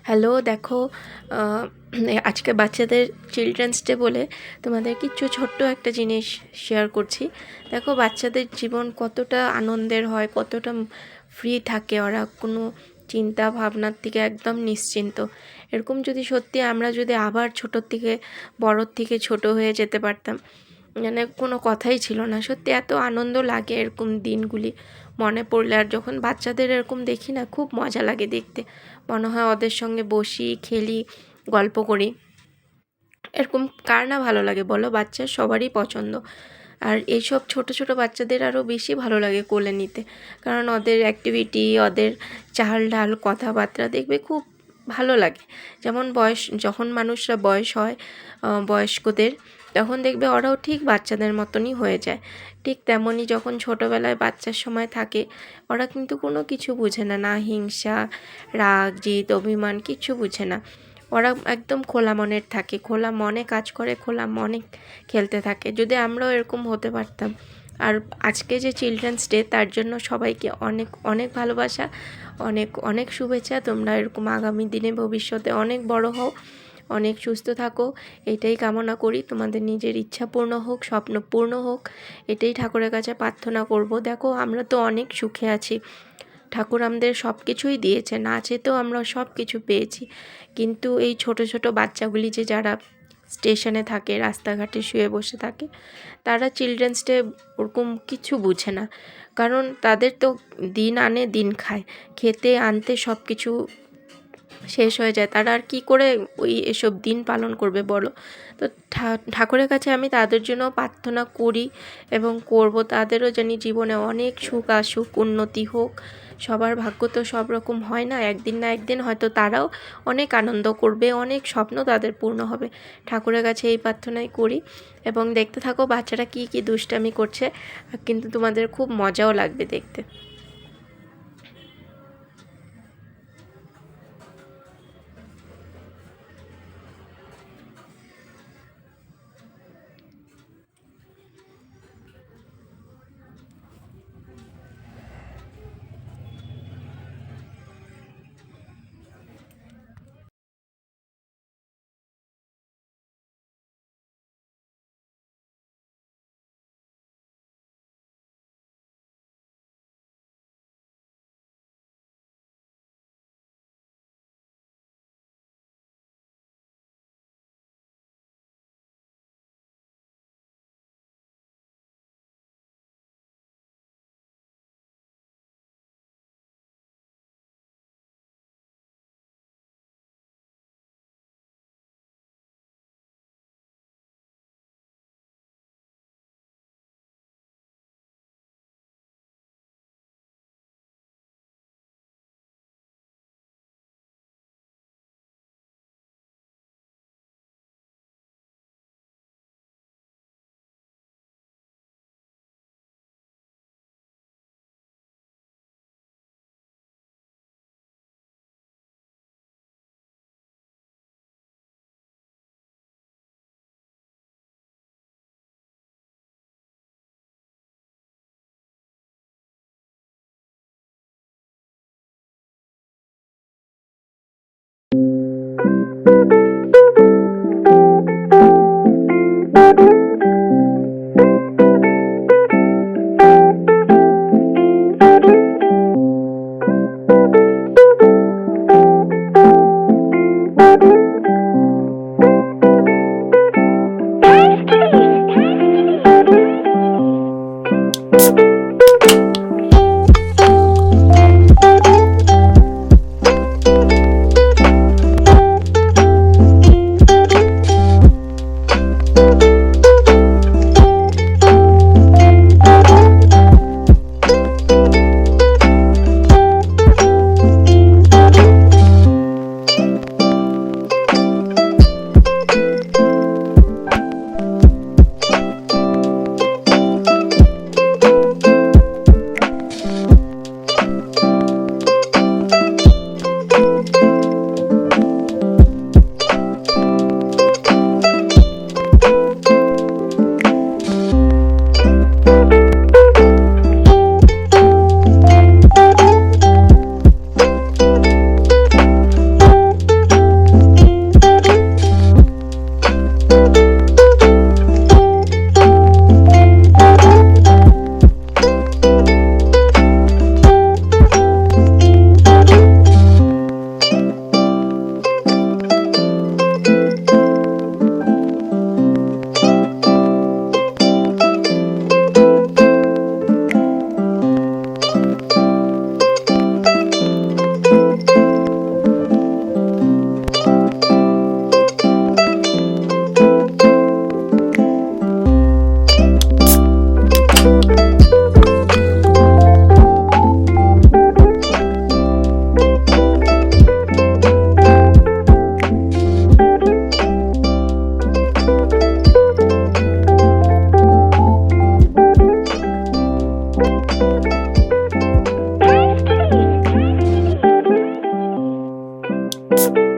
Hello, দেখো আজকে বাচ্চাদের চিলড্রেন্স ডে বলে তোমাদের কিছু ছোট্ট একটা জিনিস শেয়ার করছি। দেখো বাচ্চাদের জীবন কতটা আনন্দের হয়, কতটা ফ্রি থাকে, ওরা কোনো চিন্তা ভাবনার থেকে একদম নিশ্চিন্ত। এরকম যদি সত্যি আমরা যদি আবার ছোটোর থেকে বড়োর থেকে ছোট হয়ে যেতে পারতাম, মানে কোনো কথাই ছিল না। সত্যি এত আনন্দ লাগে এরকম দিনগুলি মনে পড়লে। আর যখন বাচ্চাদের এরকম দেখি না, খুব মজা লাগে দেখতে। মনে হয় ওদের সঙ্গে বসি, খেলি, গল্প করি। এরকম কার না ভালো লাগে বলো? বাচ্চার সবারই পছন্দ। আর এইসব ছোট ছোট বাচ্চাদের আরও বেশি ভালো লাগে কোলে নিতে, কারণ ওদের অ্যাক্টিভিটি, ওদের চাল ঢাল, কথাবার্তা দেখবে খুব ভালো লাগে। যেমন যখন মানুষরা বয়স হয় বয়স্কদের, তখন দেখবে ওরাও ঠিক বাচ্চাদের মতনই হয়ে যায়। ঠিক তেমনই যখন ছোটোবেলায় বাচ্চার সময় থাকে, ওরা কিন্তু কোনো কিছু বুঝে না, না হিংসা, রাগ, জিদ, অভিমান, কিচ্ছু বুঝে না। ওরা একদম খোলা মনের থাকে, খোলা মনে কাজ করে, খোলা মনে খেলতে থাকে। যদি আমরাও এরকম হতে পারতাম। আর আজকে যে চিলড্রেন্স ডে, তার জন্য সবাইকে অনেক অনেক ভালোবাসা, অনেক অনেক শুভেচ্ছা। তোমরা এরকম আগামী দিনে ভবিষ্যতে অনেক বড় হও, অনেক সুস্থ থাকো, এটাই কামনা করি। তোমাদের নিজের ইচ্ছা পূর্ণ হোক, স্বপ্ন পূর্ণ হোক, এটাই ঠাকুরের কাছে প্রার্থনা করব। দেখো আমরা তো অনেক সুখে আছি, ঠাকুর আমাদের সব কিছুই দিয়েছে, না চেতেও আমরা সব কিছু পেয়েছি। কিন্তু এই ছোট ছোট বাচ্চাগুলি যে যারা স্টেশনে থাকে, রাস্তাঘাটে শুয়ে বসে থাকে, তারা চিলড্রেন্স ডে ওরকম কিছু বুঝে না। কারণ তাদের তো দিন আনে দিন খায়, খেতে আনতে সব কিছু শেষ হয়ে যায়। তারা আর কী করে এসব দিন পালন করবে বলো? তো ঠাকুরের কাছে আমি তাদের জন্য প্রার্থনা করি এবং করব। তাদেরও জানি জীবনে অনেক সুখ আসুক, উন্নতি হোক। সবার ভাগ্য তো সব রকম হয় না, একদিন না একদিন হয়তো তারাও অনেক আনন্দ করবে, অনেক স্বপ্ন তাদের পূর্ণ হবে। ঠাকুরের কাছে এই প্রার্থনাই করি। এবং দেখতে থাকো বাচ্চারা কী কী দুষ্টামি করছে, কিন্তু তোমাদের খুব মজাও লাগবে দেখতে। বাই।